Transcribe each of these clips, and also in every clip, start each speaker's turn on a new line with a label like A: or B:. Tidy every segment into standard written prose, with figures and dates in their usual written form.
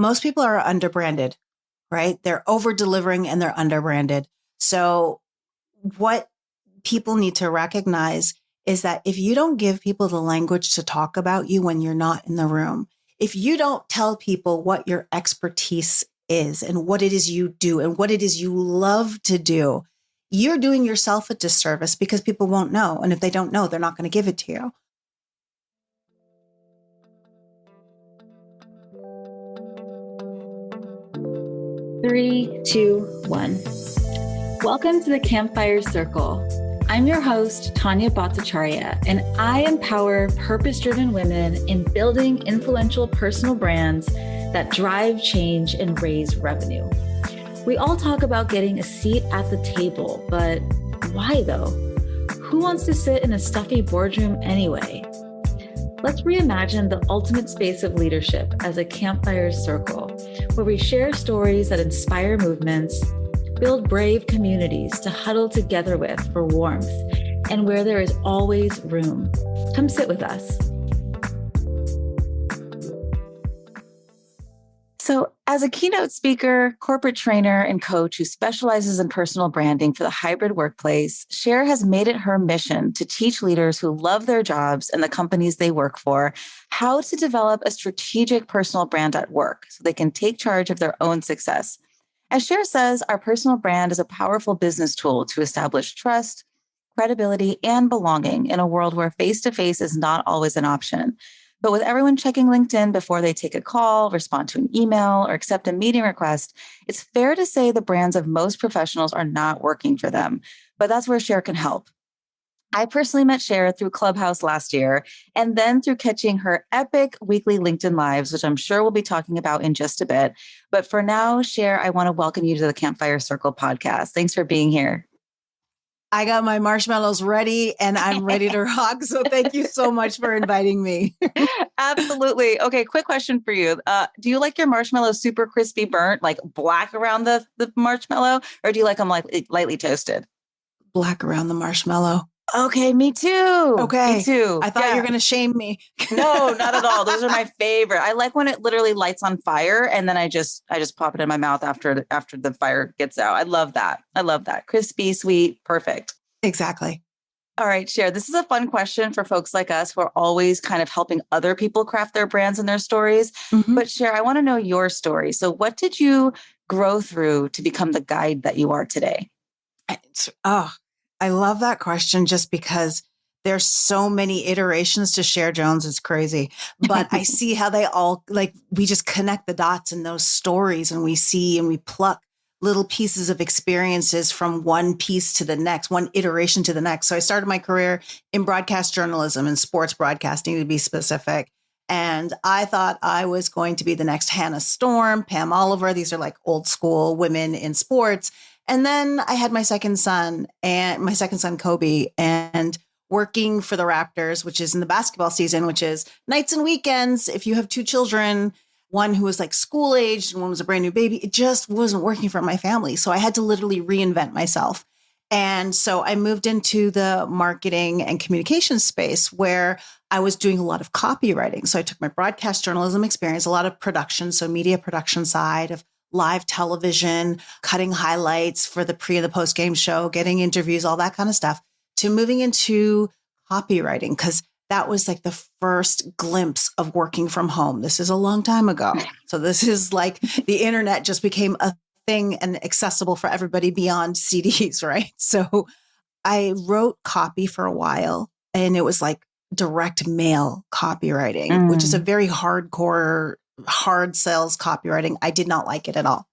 A: most people are underbranded, right? They're over delivering and they're underbranded. So what people need to recognize is that if you don't give people the language to talk about you when you're not in the room, if you don't tell people what your expertise is and what it is you do and what it is you love to do, you're doing yourself a disservice because people won't know. And if they don't know, they're not going to give it to you.
B: Three, two, one. Welcome to the Campfire Circle. I'm your host, Tanya Bhattacharya, and I empower purpose-driven women in building influential personal brands that drive change and raise revenue. We all talk about getting a seat at the table, but why though? Who wants to sit in a stuffy boardroom anyway? Let's reimagine the ultimate space of leadership as a campfire circle, where we share stories that inspire movements, build brave communities to huddle together with for warmth, and where there is always room. Come sit with us. So, as a keynote speaker, corporate trainer, and coach who specializes in personal branding for the hybrid workplace, Cher has made it her mission to teach leaders who love their jobs and the companies they work for how to develop a strategic personal brand at work so they can take charge of their own success. As Cher says, our personal brand is a powerful business tool to establish trust, credibility, and belonging in a world where face-to-face is not always an option. But with everyone checking LinkedIn before they take a call, respond to an email, or accept a meeting request, it's fair to say the brands of most professionals are not working for them. But that's where Cher can help. I personally met Cher through Clubhouse last year, and then through catching her epic weekly LinkedIn Lives, which I'm sure we'll be talking about in just a bit. But for now, Cher, I want to welcome you to the Campfire Circle podcast. Thanks for being here.
A: I got my marshmallows ready and I'm ready to rock. So thank you so much for inviting me.
B: Absolutely. Okay, quick question for you. Do you like your marshmallows super crispy burnt, like black around the marshmallow, or do you like them like lightly toasted?
A: Black around the marshmallow.
B: Okay, me too.
A: Okay.
B: Me too.
A: I thought you were going to shame me.
B: No, not at all. Those are my favorite. I like when it literally lights on fire and then I just pop it in my mouth after the fire gets out. I love that. Crispy, sweet, perfect.
A: Exactly.
B: All right, Cher, this is a fun question for folks like us who are always kind of helping other people craft their brands and their stories. Mm-hmm. But Cher, I want to know your story. So what did you grow through to become the guide that you are today?
A: I love that question just because there's so many iterations to Cher Jones. It's crazy. But I see how they all, we just connect the dots in those stories and we see and we pluck little pieces of experiences from one piece to the next, one iteration to the next. So I started my career in broadcast journalism and sports broadcasting, to be specific. And I thought I was going to be the next Hannah Storm, Pam Oliver. These are like old school women in sports. And then I had my second son, Kobe, and working for the Raptors, which is in the basketball season, which is nights and weekends. If you have two children, one who was like school aged and one was a brand new baby, it just wasn't working for my family. So I had to literally reinvent myself. And so I moved into the marketing and communication space where I was doing a lot of copywriting. So I took my broadcast journalism experience, a lot of production, so media production side of live television, cutting highlights for the pre and the post game show, getting interviews, all that kind of stuff, to moving into copywriting, because that was like the first glimpse of working from home. This is a long time ago. So this is like the internet just became a thing and accessible for everybody beyond CDs, right? So I wrote copy for a while, and it was like direct mail copywriting, which is a very hardcore, hard sales copywriting. I did not like it at all.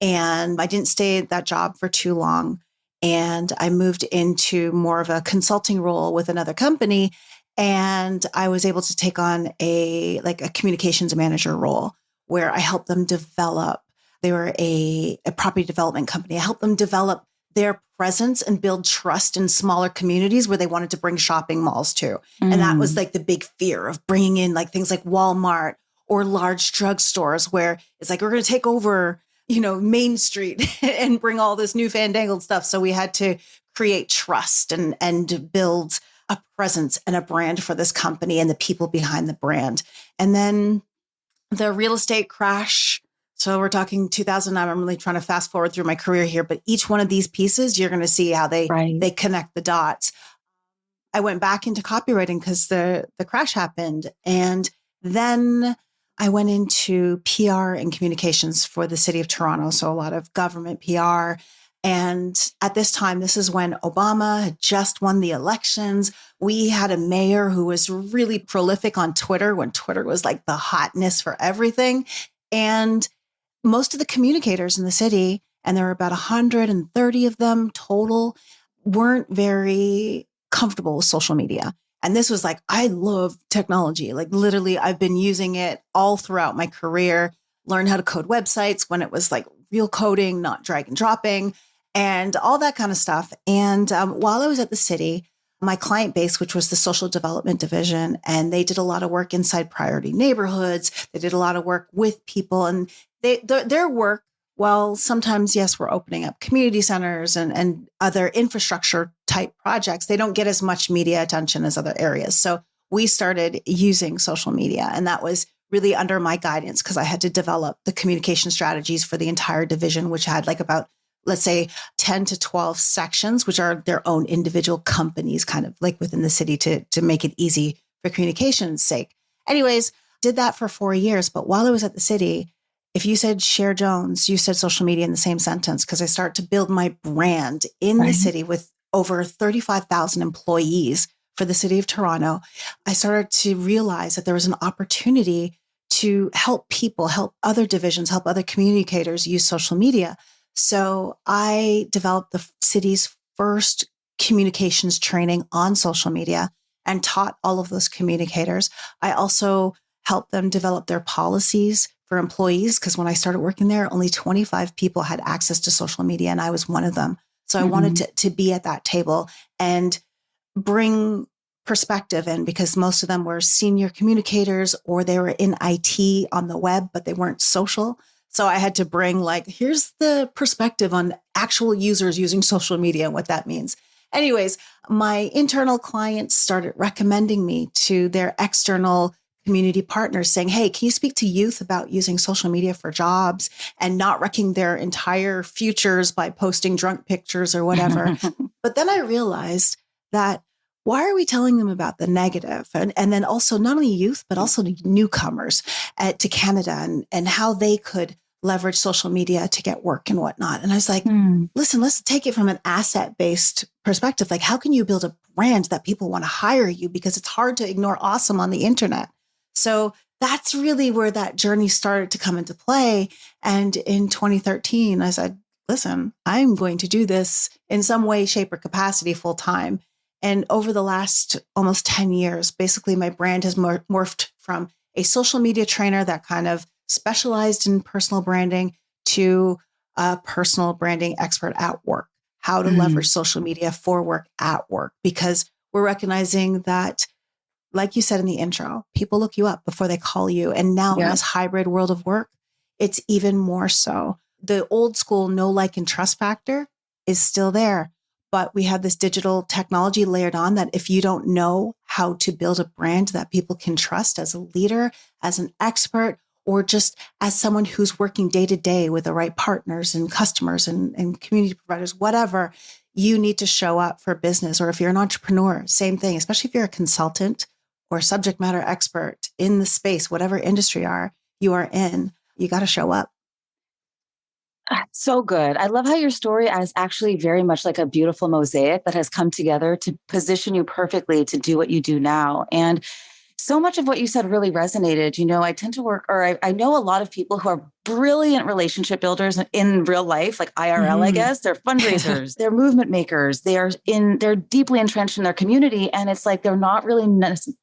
A: And I didn't stay at that job for too long. And I moved into more of a consulting role with another company. And I was able to take on a communications manager role where I helped them develop. They were a property development company. I helped them develop their presence and build trust in smaller communities where they wanted to bring shopping malls to. And that was like the big fear of bringing in like things like Walmart or large drugstores where it's like, we're going to take over, Main Street and bring all this new fandangled stuff. So we had to create trust and build a presence and a brand for this company and the people behind the brand. And then the real estate crash. So we're talking 2009. I'm really trying to fast forward through my career here, but each one of these pieces, you're going to see how they connect the dots. I went back into copywriting because the crash happened. And then I went into PR and communications for the city of Toronto. So a lot of government PR. And at this time, this is when Obama had just won the elections. We had a mayor who was really prolific on Twitter when Twitter was like the hotness for everything. And most of the communicators in the city, and there were about 130 of them total, weren't very comfortable with social media. And this was like, I love technology. Like literally, I've been using it all throughout my career, learned how to code websites when it was like real coding, not drag and dropping, and all that kind of stuff. And while I was at the city, my client base, which was the social development division, and they did a lot of work inside priority neighborhoods. They did a lot of work with people, and their work, well, sometimes, yes, we're opening up community centers and other infrastructure type projects. They don't get as much media attention as other areas. So we started using social media, and that was really under my guidance because I had to develop the communication strategies for the entire division, which had like about, let's say, 10 to 12 sections, which are their own individual companies, kind of like within the city to make it easy for communication's sake. Anyways, did that for 4 years. But while I was at the city, if you said Cher Jones, you said social media in the same sentence, because I started to build my brand in the city with over 35,000 employees for the city of Toronto. I started to realize that there was an opportunity to help people, help other divisions, help other communicators use social media. So I developed the city's first communications training on social media and taught all of those communicators. I also helped them develop their policies for employees, because when I started working there, only 25 people had access to social media, and I was one of them. So I wanted to be at that table and bring perspective in, because most of them were senior communicators or they were in IT on the web, but they weren't social. So I had to bring like, here's the perspective on actual users using social media and what that means. Anyways, my internal clients started recommending me to their external community partners saying, hey, can you speak to youth about using social media for jobs and not wrecking their entire futures by posting drunk pictures or whatever? But then I realized that why are we telling them about the negative? And then also not only youth, but also newcomers to Canada and how they could leverage social media to get work and whatnot. And I was like, listen, let's take it from an asset-based perspective. Like, how can you build a brand that people want to hire you? Because it's hard to ignore awesome on the internet. So that's really where that journey started to come into play. And in 2013, I said, listen, I'm going to do this in some way, shape, or capacity full time. And over the last almost 10 years, basically my brand has morphed from a social media trainer that kind of specialized in personal branding to a personal branding expert at work, how to leverage social media for work at work, because we're recognizing that, like you said in the intro, people look you up before they call you. And now in this hybrid world of work, it's even more so. The old school know, like, and trust factor is still there. But we have this digital technology layered on that if you don't know how to build a brand that people can trust as a leader, as an expert, or just as someone who's working day to day with the right partners and customers and community providers, whatever, you need to show up for business. Or if you're an entrepreneur, same thing, especially if you're a consultant or subject matter expert in the space, whatever industry you are in, you got to show up.
B: So good. I love how your story is actually very much like a beautiful mosaic that has come together to position you perfectly to do what you do now. And so much of what you said really resonated. You know, I tend to work, or I know a lot of people who are brilliant relationship builders in real life, like IRL, I guess. They're fundraisers, they're movement makers, they're deeply entrenched in their community. And it's like, they're not really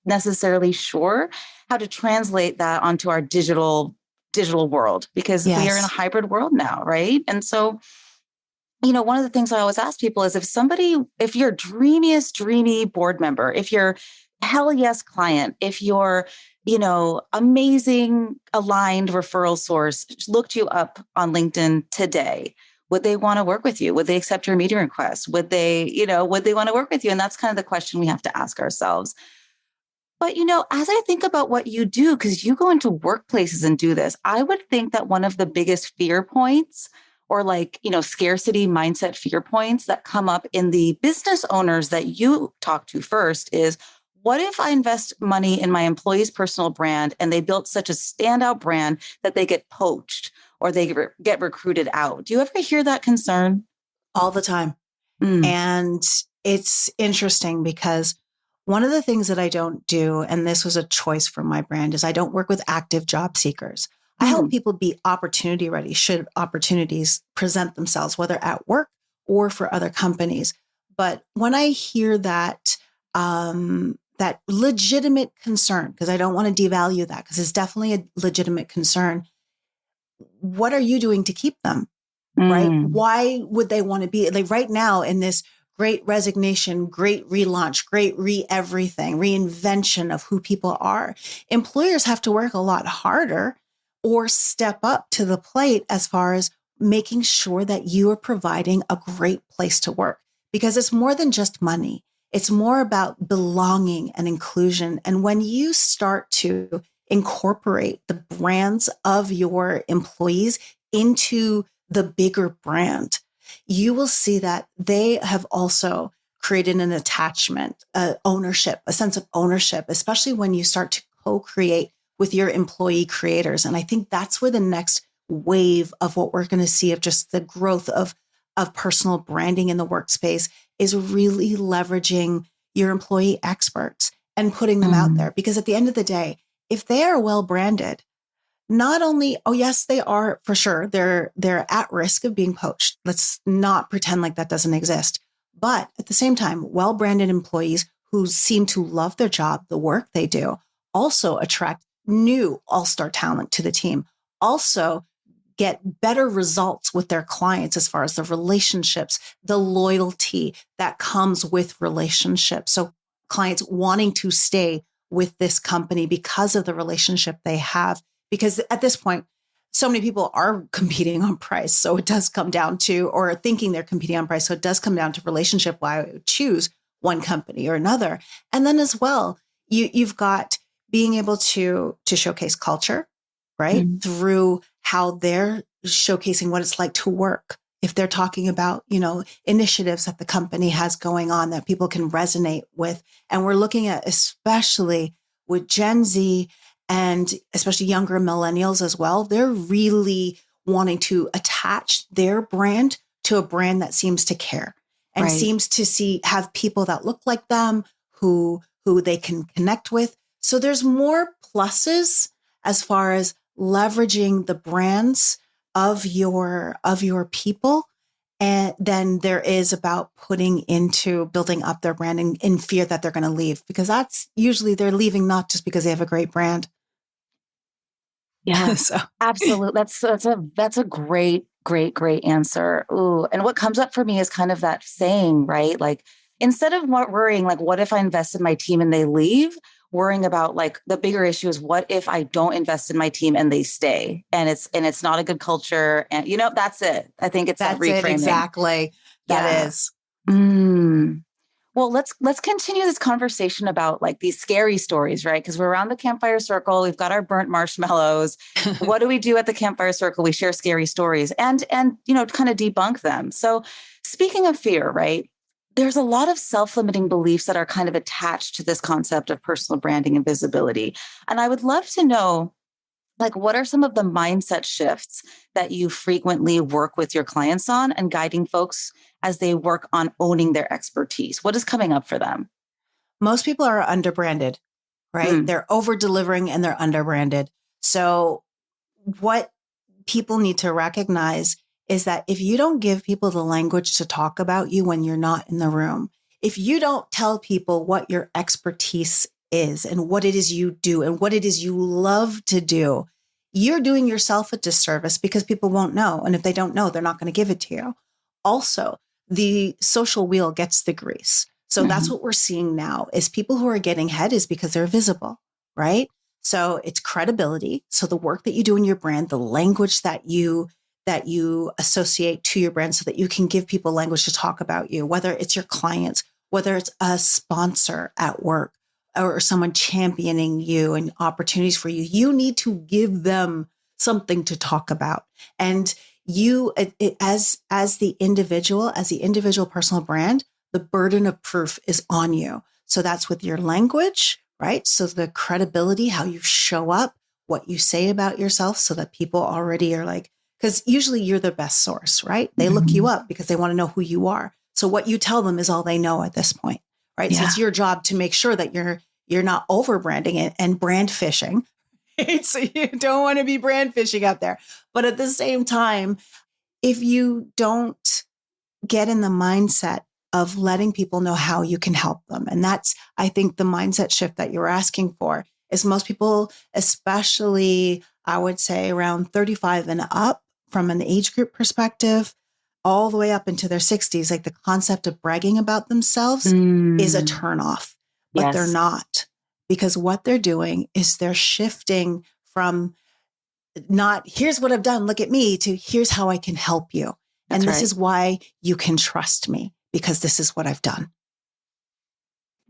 B: necessarily sure how to translate that onto our digital world, because we are in a hybrid world now, right? And so, you know, one of the things I always ask people is if you're dreamiest, dreamy board member, if you're hell yes client, if you're, you know, amazing aligned referral source looked you up on LinkedIn today, would they want to work with you? Would they accept your meeting request? Would they want to work with you? And that's kind of the question we have to ask ourselves. But, as I think about what you do, because you go into workplaces and do this, I would think that one of the biggest fear points or like, scarcity mindset fear points that come up in the business owners that you talk to first is, what if I invest money in my employee's personal brand and they built such a standout brand that they get poached or they get recruited out? Do you ever hear that concern?
A: All the time.
B: Mm,
A: And it's interesting because one of the things that I don't do, and this was a choice from my brand, is I don't work with active job seekers. I help
B: mm,
A: people be opportunity ready should opportunities present themselves, whether at work or for other companies. But when I hear that legitimate concern, because I don't want to devalue that, because it's definitely a legitimate concern, what are you doing to keep them? Right?
B: mm.
A: Why would they want to be like right now in this great resignation, great relaunch, great everything, reinvention of who people are? Employers have to work a lot harder or step up to the plate as far as making sure that you are providing a great place to work, because it's more than just money. It's more about belonging and inclusion. And when you start to incorporate the brands of your employees into the bigger brand, you will see that they have also created an attachment, ownership, a sense of ownership, especially when you start to co-create with your employee creators. And I think that's where the next wave of what we're going to see of just the growth of personal branding in the workspace is really leveraging your employee experts and putting them out
B: Mm.
A: there. Because at the end of the day, if they are well branded, not only, oh yes, they are for sure, they're at risk of being poached. Let's not pretend like that doesn't exist. But at the same time, well-branded employees who seem to love their job, the work they do, also attract new all-star talent to the team. Also get better results with their clients as far as the relationships, the loyalty that comes with relationships. So clients wanting to stay with this company because of the relationship they have. Because at this point, so many people are competing on price. So it does come down to, or thinking they're competing on price. So it does come down to relationship, why I would choose one company or another. And then as well, you've got being able to showcase culture, right?
B: Mm.
A: Through how they're showcasing what it's like to work. If they're talking about, initiatives that the company has going on that people can resonate with. And we're looking at, especially with Gen Z and especially younger millennials as well, they're really wanting to attach their brand to a brand that seems to care and
B: Right.
A: seems to have people that look like them who they can connect with. So there's more pluses as far as leveraging the brands of your people, and then there is about putting into building up their brand in fear that they're going to leave, because that's usually they're leaving not just because they have a great brand.
B: Yeah,
A: So
B: absolutely. That's a great, great, great answer. Ooh, and what comes up for me is kind of that saying, right? Like instead of worrying, like, what if I invest in my team and they leave? Worrying about like the bigger issue is what if I don't invest in my team and they stay and it's not a good culture. And that's it. I think it's that
A: that's it
B: reframing.
A: exactly. That
B: Yeah.
A: is.
B: Mm. Well, let's continue this conversation about like these scary stories, right? Because we're around the campfire circle, we've got our burnt marshmallows. What do we do at the campfire circle? We share scary stories and kind of debunk them. So, speaking of fear, right? There's a lot of self-limiting beliefs that are kind of attached to this concept of personal branding and visibility. And I would love to know, like, what are some of the mindset shifts that you frequently work with your clients on and guiding folks as they work on owning their expertise? What is coming up for them?
A: Most people are underbranded, right?
B: Mm,
A: They're over delivering and they're underbranded. So what people need to recognize is that if you don't give people the language to talk about you when you're not in the room, if you don't tell people what your expertise is and what it is you do and what it is you love to do, you're doing yourself a disservice, because people won't know. And if they don't know, they're not going to give it to you. Also, the social wheel gets the grease. So that's
B: mhm.
A: what we're seeing now is people who are getting ahead is because they're visible, right? So it's credibility. So the work that you do in your brand, the language that you associate to your brand so that you can give people language to talk about you, whether it's your clients, whether it's a sponsor at work, or someone championing you and opportunities for you, you need to give them something to talk about. And you, as the individual personal brand, the burden of proof is on you. So that's with your language, right? So the credibility, how you show up, what you say about yourself, so that people already are like, because usually you're the best source, right? They look you up because they want to know who you are. So what you tell them is all they know at this point, right? So it's your job to make sure that you're not over branding it and brand fishing. Right? So you don't want to be brand fishing out there. But at the same time, if you don't get in the mindset of letting people know how you can help them, and that's, I think, the mindset shift that you're asking for, is most people, especially I would say around 35 and up, from an age group perspective, all the way up into their 60s, like the concept of bragging about themselves is a turnoff, but they're not, because what they're doing is they're shifting from not, here's what I've done, look at me, to here's how I can help you. And this is why you can trust me, because this is what I've done.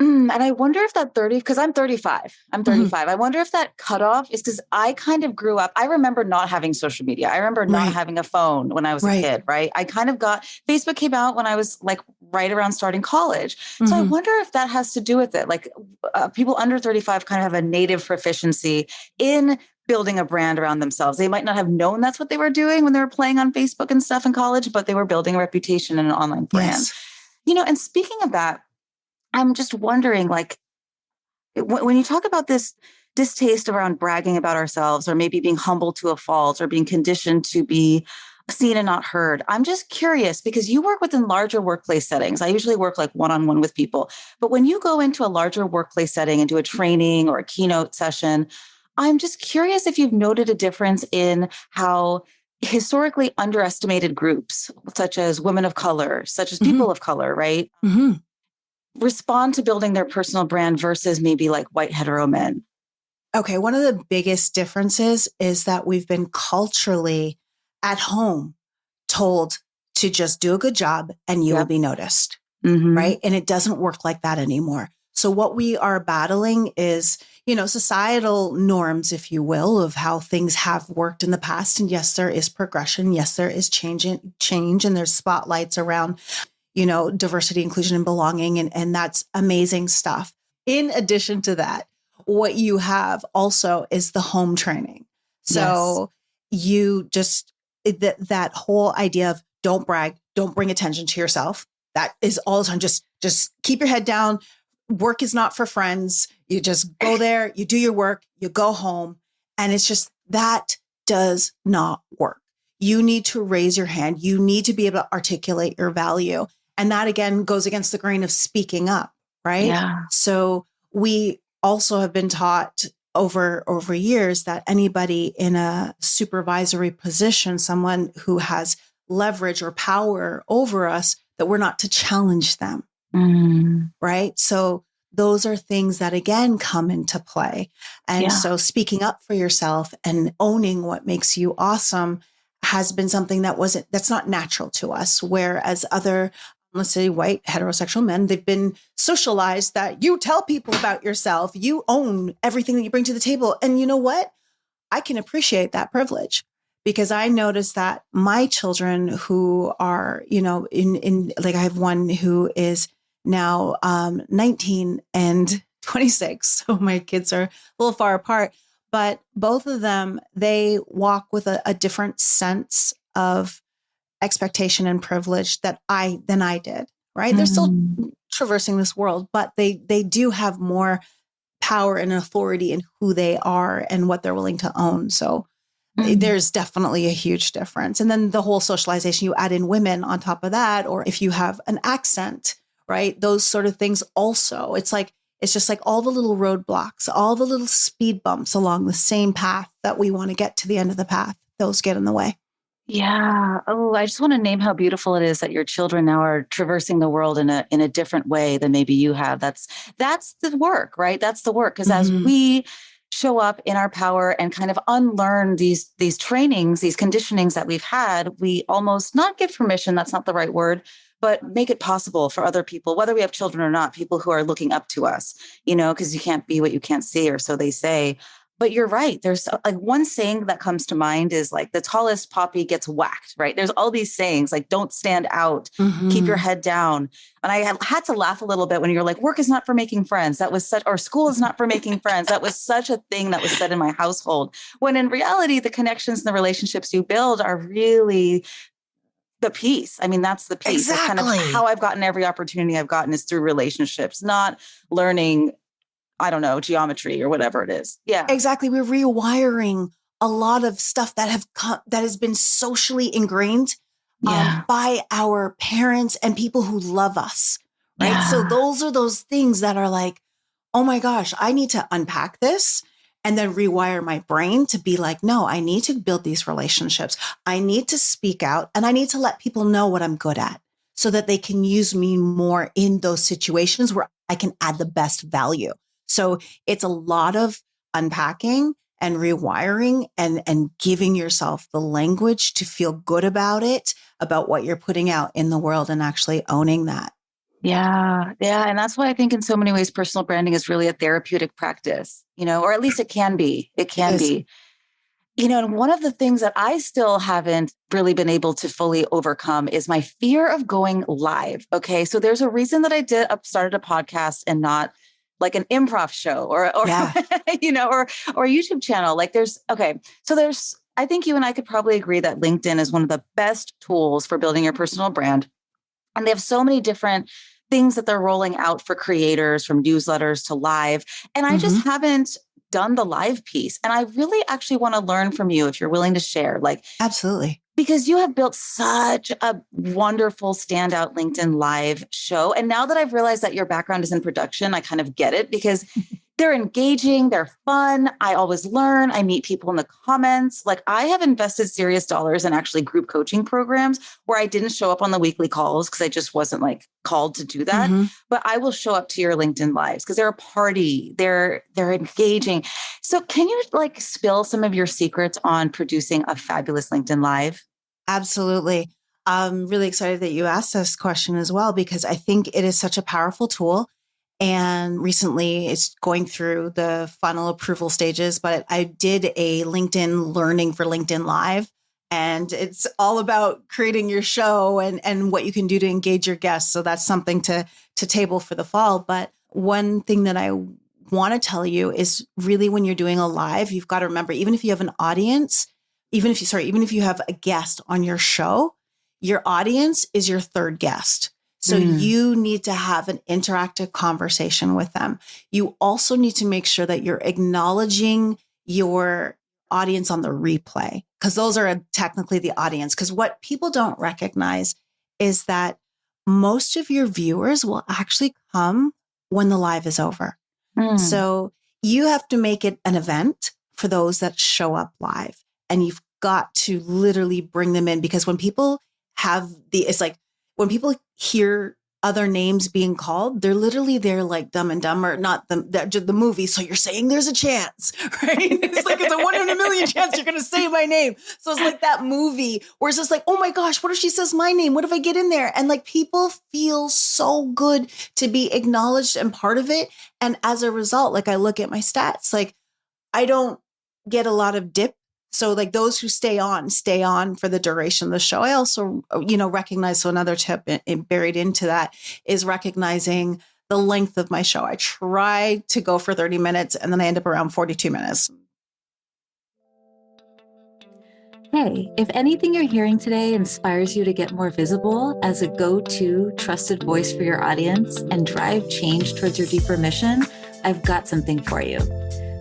B: And I wonder if that 30, because I'm 35. I wonder if that cutoff is because I kind of grew up. I remember not having social media. I remember not having a phone when I was a kid, right? I kind of got, Facebook came out when I was like right around starting college. So I wonder if that has to do with it. Like people under 35 kind of have a native proficiency in building a brand around themselves. They might not have known that's what they were doing when they were playing on Facebook and stuff in college, but they were building a reputation and an online brand. And speaking of that, I'm just wondering, like, when you talk about this distaste around bragging about ourselves, or maybe being humble to a fault, or being conditioned to be seen and not heard, I'm just curious, because you work within larger workplace settings. I usually work like one-on-one with people. But when you go into a larger workplace setting and do a training or a keynote session, I'm just curious if you've noted a difference in how historically underestimated groups, such as women of color, such as people of color, right? Respond to building their personal brand versus maybe like white hetero men.
A: Okay. One of the biggest differences is that we've been culturally at home told to just do a good job and you will be noticed. Right. And it doesn't work like that anymore. So what we are battling is, societal norms, if you will, of how things have worked in the past. And yes, there is progression. Yes, there is change, and there's spotlights around diversity, inclusion, and belonging. And that's amazing stuff. In addition to that, what you have also is the home training. So you just, that whole idea of don't brag, don't bring attention to yourself. That is all the time. Just keep your head down. Work is not for friends. You just go there, you do your work, you go home. And it's just, that does not work. You need to raise your hand. You need to be able to articulate your value. And that again goes against the grain of speaking up, right?
B: Yeah.
A: So we also have been taught over years that anybody in a supervisory position, someone who has leverage or power over us, that we're not to challenge them, right? So those are things that again come into play. And so speaking up for yourself and owning what makes you awesome has been something that's not natural to us. Whereas other, let's say white heterosexual men, they've been socialized that you tell people about yourself, you own everything that you bring to the table. And you know what? I can appreciate that privilege, because I noticed that my children who are, in like, I have one who is now 19 and 26. So my kids are a little far apart, but both of them, they walk with a different sense of expectation and privilege than I did, right? They're still traversing this world, but they do have more power and authority in who they are and what they're willing to own. So there's definitely a huge difference. And then the whole socialization, you add in women on top of that, or if you have an accent, right? Those sort of things also. It's just like all the little roadblocks, all the little speed bumps along the same path that we want to get to the end of the path. Those get in the way.
B: Yeah. Oh, I just want to name how beautiful it is that your children now are traversing the world in a different way than maybe you have. That's the work, right? That's the work. Because as we show up in our power and kind of unlearn these trainings, these conditionings that we've had, we almost not give permission. That's not the right word, but make it possible for other people, whether we have children or not, people who are looking up to us, because you can't be what you can't see, or so they say. But you're right. There's like one saying that comes to mind is like the tallest poppy gets whacked, right? There's all these sayings like don't stand out, keep your head down. And I had to laugh a little bit when you're like, work is not for making friends. That was such, or school is not for making friends. That was such a thing that was said in my household. When in reality, the connections and the relationships you build are really the piece. I mean, that's the piece. That's kind of how I've gotten every opportunity I've gotten is through relationships, not learning, I don't know, geometry or whatever it is. Yeah,
A: exactly. We're rewiring a lot of stuff that has been socially ingrained by our parents and people who love us. Right.
B: Yeah.
A: So those are those things that are like, oh my gosh, I need to unpack this and then rewire my brain to be like, no, I need to build these relationships. I need to speak out and I need to let people know what I'm good at so that they can use me more in those situations where I can add the best value. So it's a lot of unpacking and rewiring and giving yourself the language to feel good about it, about what you're putting out in the world and actually owning that.
B: Yeah. Yeah. And that's why I think in so many ways, personal branding is really a therapeutic practice, or at least it can be. It can be. And one of the things that I still haven't really been able to fully overcome is my fear of going live. Okay. So there's a reason that I started a podcast and not like an improv show or or a YouTube channel. Like I think you and I could probably agree that LinkedIn is one of the best tools for building your personal brand. And they have so many different things that they're rolling out for creators, from newsletters to live. And I just haven't done the live piece. And I really actually want to learn from you if you're willing to share. Like,
A: absolutely.
B: Because you have built such a wonderful standout LinkedIn live show. And now that I've realized that your background is in production, I kind of get it because they're engaging, they're fun. I always learn. I meet people in the comments. Like I have invested serious dollars in actually group coaching programs where I didn't show up on the weekly calls because I just wasn't like called to do that. But I will show up to your LinkedIn lives because they're a party. They're engaging. So can you like spill some of your secrets on producing a fabulous LinkedIn live?
A: Absolutely. I'm really excited that you asked this question as well, because I think it is such a powerful tool. And recently it's going through the final approval stages, but I did a LinkedIn learning for LinkedIn Live. And it's all about creating your show and what you can do to engage your guests. So that's something to table for the fall. But one thing that I want to tell you is really when you're doing a live, you've got to remember, even if you have an audience, even if you have a guest on your show, your audience is your third guest. So you need to have an interactive conversation with them. You also need to make sure that you're acknowledging your audience on the replay, because those are technically the audience. Because what people don't recognize is that most of your viewers will actually come when the live is over. So you have to make it an event for those that show up live. And you've got to literally bring them in, because when people it's like when people hear other names being called, they're like Dumb and Dumber, not the movie. So you're saying there's a chance, right? It's like it's a 1 in a million chance you're going to say my name. So it's like that movie where it's just like, oh my gosh, what if she says my name? What if I get in there? And like people feel so good to be acknowledged and part of it. And as a result, like I look at my stats, like I don't get a lot of dip. So like those who stay on for the duration of the show. I also, recognize, so another tip buried into that is recognizing the length of my show. I try to go for 30 minutes and then I end up around 42 minutes.
B: Hey, if anything you're hearing today inspires you to get more visible as a go-to trusted voice for your audience and drive change towards your deeper mission, I've got something for you.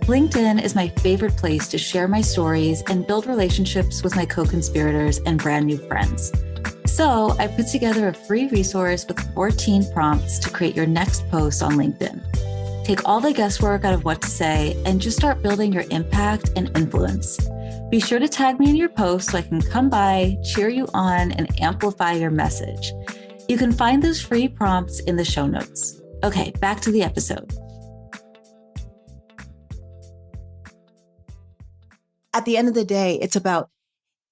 B: LinkedIn is my favorite place to share my stories and build relationships with my co-conspirators and brand new friends. So I put together a free resource with 14 prompts to create your next post on LinkedIn. Take all the guesswork out of what to say and just start building your impact and influence. Be sure to tag me in your post so I can come by, cheer you on, and amplify your message. You can find those free prompts in the show notes. Okay, back to the episode.
A: At the end of the day, it's about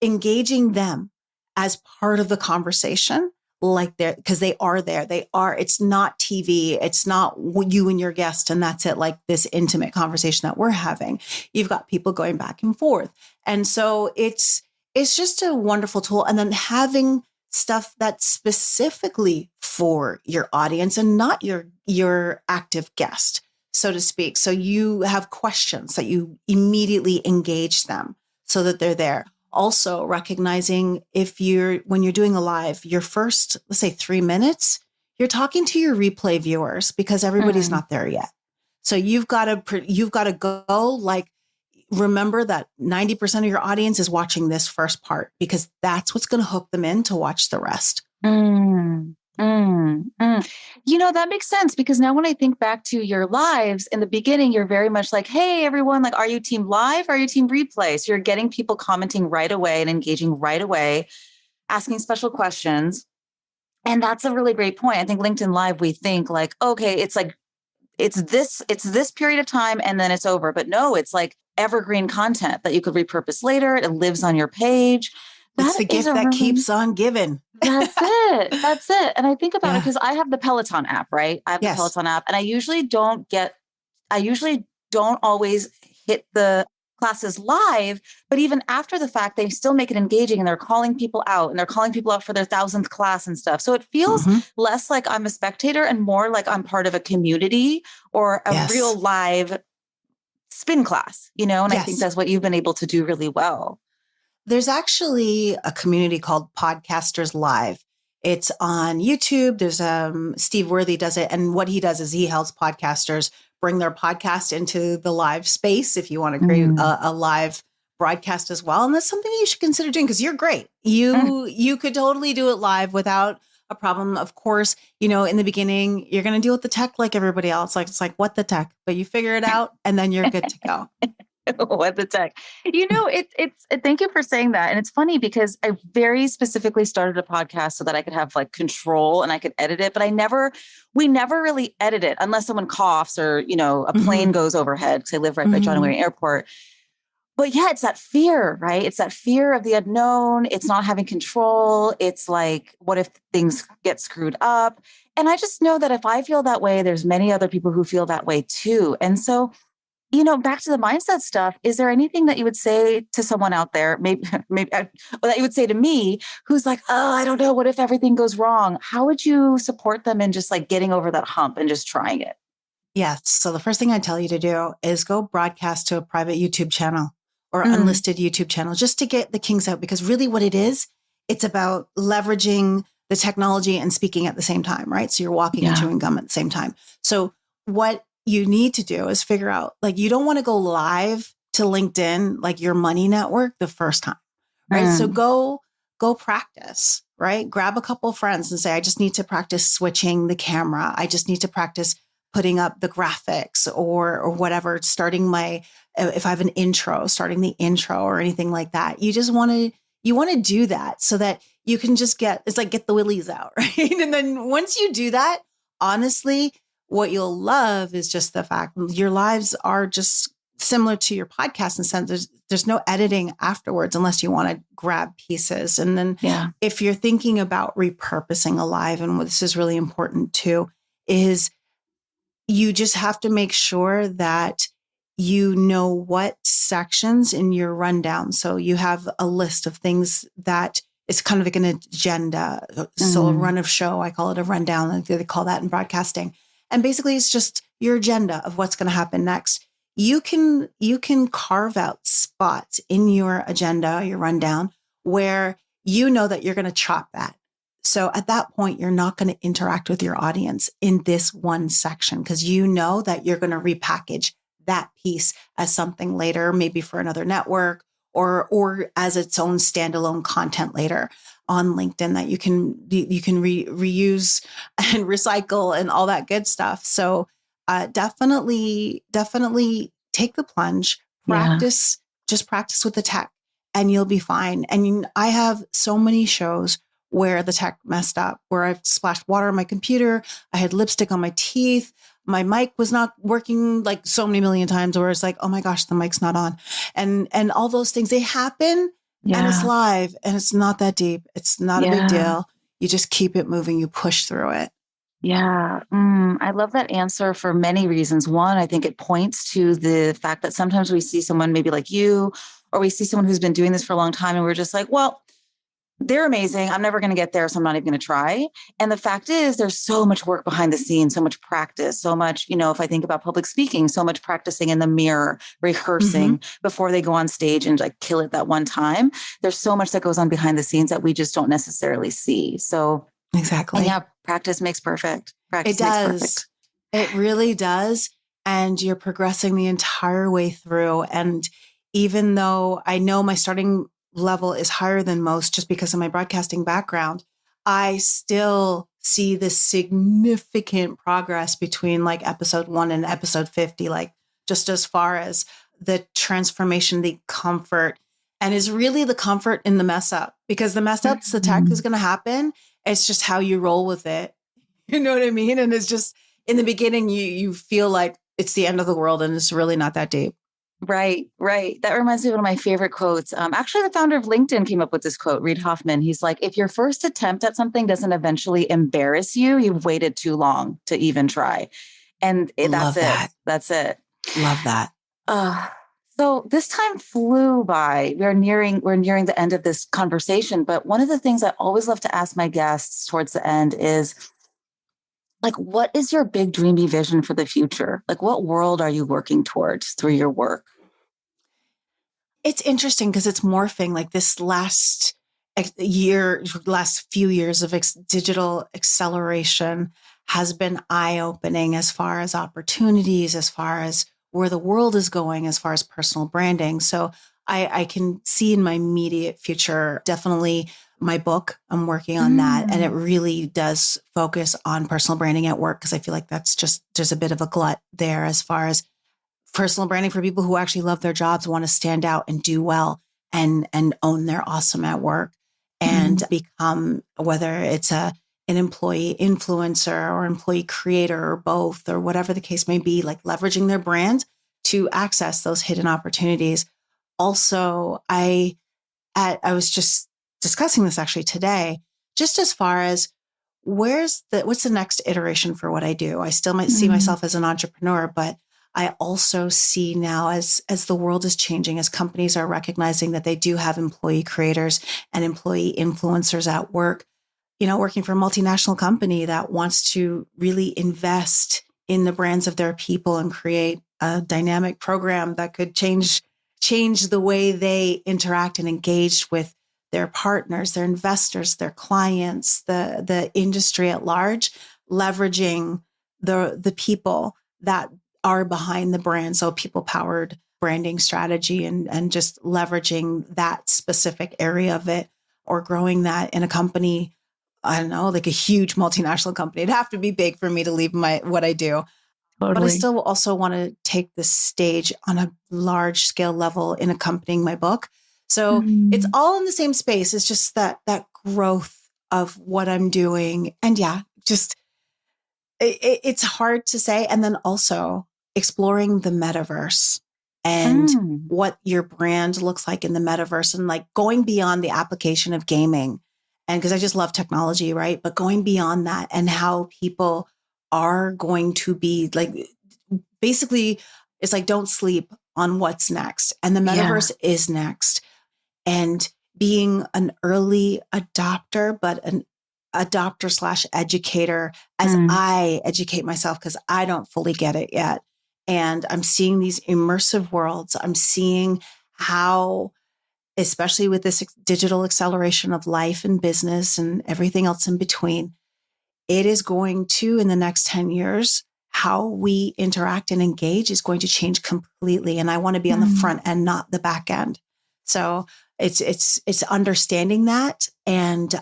A: engaging them as part of the conversation, like they're, because they are there. They are, it's not TV. It's not you and your guest and that's it. Like this intimate conversation that we're having. You've got people going back and forth. And so it's just a wonderful tool. And then having stuff that's specifically for your audience and not your active guest, so to speak. So you have questions that you immediately engage them so that they're there. Also recognizing when you're doing a live, your first, let's say 3 minutes, you're talking to your replay viewers because everybody's not there yet. So you've got to go like, remember that 90% of your audience is watching this first part because that's what's going to hook them in to watch the rest.
B: That makes sense because now when I think back to your lives in the beginning, you're very much like, hey, everyone, like, are you team live? Are you team replay? So you're getting people commenting right away and engaging right away, asking special questions. And that's a really great point. I think LinkedIn Live, we think like, okay, it's like, it's this period of time and then it's over. But no, it's like evergreen content that you could repurpose later. It lives on your page.
A: It's the gift that keeps on giving.
B: That's it. And I think about it because I have the Peloton app, right? I have the Peloton app and I usually don't always hit the classes live, but even after the fact, they still make it engaging and they're calling people out for their 1,000th class and stuff. So it feels less like I'm a spectator and more like I'm part of a community or a real live spin class, and I think that's what you've been able to do really well.
A: There's actually a community called Podcasters Live. It's on YouTube. There's Steve Worthy does it. And what he does is he helps podcasters bring their podcast into the live space if you want to create a live broadcast as well. And that's something you should consider doing because you're great. You could totally do it live without a problem. Of course, in the beginning, you're going to deal with the tech like everybody else. Like it's like, what the tech? But you figure it out and then you're good to go.
B: What the tech? It's thank you for saying that. And it's funny because I very specifically started a podcast so that I could have like control and I could edit it, but we never really edit it unless someone coughs or, a plane goes overhead because I live right by John Wayne Airport. But yeah, it's that fear, right? It's that fear of the unknown. It's not having control. It's like, what if things get screwed up? And I just know that if I feel that way, there's many other people who feel that way too. And so back to the mindset stuff, is there anything that you would say to someone out there, maybe that you would say to me, who's like, oh, I don't know, what if everything goes wrong? How would you support them in just like getting over that hump and just trying it?
A: Yes. So the first thing I tell you to do is go broadcast to a private YouTube channel or unlisted YouTube channel just to get the kinks out, because really what it is, it's about leveraging the technology and speaking at the same time, right? So you're walking and chewing gum at the same time. So what you need to do is figure out, like, you don't want to go live to LinkedIn, like your money network the first time, right? So go practice, right? Grab a couple of friends and say, I just need to practice switching the camera. I just need to practice putting up the graphics or whatever, if I have an intro, starting the intro or anything like that. You want to do that so that you can just get the willies out, right? And then once you do that, honestly, what you'll love is just the fact your lives are just similar to your podcast in the sense there's no editing afterwards unless you want to grab pieces. And then if you're thinking about repurposing a live, and this is really important too, is you just have to make sure that you know what sections in your rundown. So you have a list of things that it's kind of like an agenda. So a run of show, I call it a rundown. They call that in broadcasting. And basically it's just your agenda of what's going to happen next. You can carve out spots in your agenda, your rundown, where you know that you're going to chop that. So at that point, you're not going to interact with your audience in this one section because you know that you're going to repackage that piece as something later, maybe for another network or as its own standalone content later on LinkedIn that you can reuse and recycle and all that good stuff. So definitely take the plunge, practice, just practice with the tech and you'll be fine. And I have so many shows where the tech messed up, where I've splashed water on my computer. I had lipstick on my teeth. My mic was not working like so many million times where it's like, oh my gosh, the mic's not on. And all those things, they happen and it's live and it's not that deep. It's not a big deal. you just keep it moving, you push through it.
B: Yeah. I love that answer for many reasons. One, I think it points to the fact that sometimes we see someone maybe like you, or we see someone who's been doing this for a long time and we're just like, well, they're amazing. I'm never going to get there, so I'm not even going to try. And the fact is, there's so much work behind the scenes, so much practice, so much, if I think about public speaking, so much practicing in the mirror, rehearsing before they go on stage and like kill it that one time. There's so much that goes on behind the scenes that we just don't necessarily see. So,
A: Exactly.
B: and yeah, practice makes perfect.
A: It does. It really does. And you're progressing the entire way through. And even though I know my starting level is higher than most just because of my broadcasting background, I still see the significant progress between like episode 1 and episode 50, like just as far as the transformation, the comfort, and is really the comfort in the mess up, because the mess up's the tech is going to happen. It's just how you roll with it. You know what I mean? And it's just in the beginning, you feel like it's the end of the world, and it's really not that deep.
B: Right. That reminds me of one of my favorite quotes. Actually, the founder of LinkedIn came up with this quote, Reid Hoffman. He's like, if your first attempt at something doesn't eventually embarrass you, you've waited too long to even try. And that's it. That's it.
A: Love that.
B: So this time flew by. We're nearing the end of this conversation. But one of the things I always love to ask my guests towards the end is, like, what is your big dreamy vision for the future? Like, what world are you working towards through your work?
A: It's interesting because it's morphing. Like this last few years of digital acceleration has been eye-opening as far as opportunities, as far as where the world is going, as far as personal branding. So I can see in my immediate future, definitely my book, I'm working on that. And it really does focus on personal branding at work, because I feel like there's a bit of a glut there as far as personal branding for people who actually love their jobs, want to stand out and do well and own their awesome at work and become, whether it's an employee influencer or employee creator or both, or whatever the case may be, like leveraging their brand to access those hidden opportunities. Also, I was just discussing this actually today, just as far as what's the next iteration for what I do. I still might see myself as an entrepreneur, but I also see now as the world is changing, as companies are recognizing that they do have employee creators and employee influencers at work, working for a multinational company that wants to really invest in the brands of their people and create a dynamic program that could change the way they interact and engage with their partners, their investors, their clients, the industry at large, leveraging the people that are behind the brand. So people-powered branding strategy and just leveraging that specific area of it, or growing that in a company, I don't know, like a huge multinational company. It'd have to be big for me to leave what I do.
B: Totally.
A: But I still also want to take the stage on a large scale level in accompanying my book. So it's all in the same space. It's just that growth of what I'm doing. And yeah, just it's hard to say. And then also exploring the metaverse and what your brand looks like in the metaverse, and like going beyond the application of gaming. And because I just love technology, right? But going beyond that, and how people are going to be like, basically, it's like, don't sleep on what's next. And the metaverse is next. And being an early adopter, but an adopter / educator as I educate myself, because I don't fully get it yet. And I'm seeing these immersive worlds. I'm seeing how, especially with this digital acceleration of life and business and everything else in between, it is going to, in the next 10 years, how we interact and engage is going to change completely. And I want to be on the front end, not the back end. So it's understanding that and,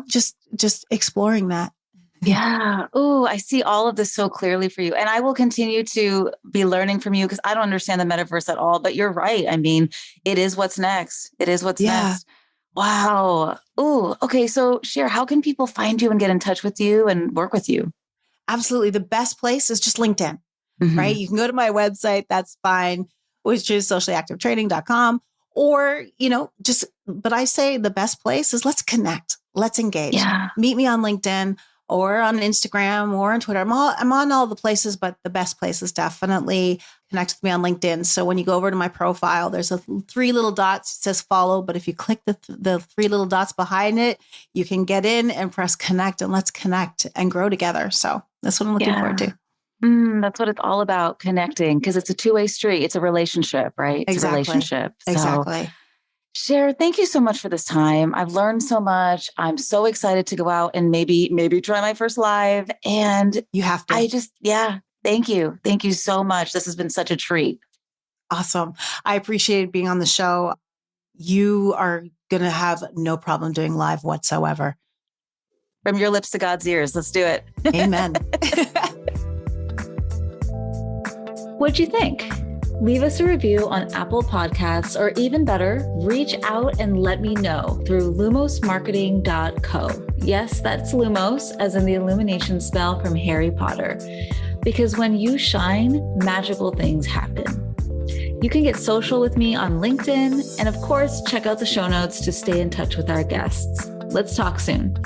A: just exploring that.
B: Yeah. Oh, I see all of this so clearly for you. And I will continue to be learning from you, because I don't understand the metaverse at all, but you're right. I mean, it is what's next. It is what's next. Wow. Oh, okay. So Cher, how can people find you and get in touch with you and work with you?
A: Absolutely. The best place is just LinkedIn, right? You can go to my website. That's fine, which is sociallyactivetraining.com. Or, but I say the best place is let's connect. Let's engage.
B: Yeah.
A: Meet me on LinkedIn or on Instagram or on Twitter. I'm on all the places, but the best place is definitely connect with me on LinkedIn. So when you go over to my profile, there's 3 little dots. It says follow, but if you click the 3 little dots behind it, you can get in and press connect, and let's connect and grow together. So that's what I'm looking forward to.
B: That's what it's all about, connecting, because it's a 2-way street. It's a relationship, right? It's a relationship. So,
A: exactly.
B: Cher, thank you so much for this time. I've learned so much. I'm so excited to go out and maybe try my first live. And
A: you have to.
B: Thank you. Thank you so much. This has been such a treat.
A: Awesome. I appreciate being on the show. You are going to have no problem doing live whatsoever.
B: From your lips to God's ears. Let's do it.
A: Amen.
B: What'd you think? Leave us a review on Apple Podcasts, or even better, reach out and let me know through lumosmarketing.co. Yes, that's Lumos, as in the illumination spell from Harry Potter. Because when you shine, magical things happen. You can get social with me on LinkedIn, and of course, check out the show notes to stay in touch with our guests. Let's talk soon.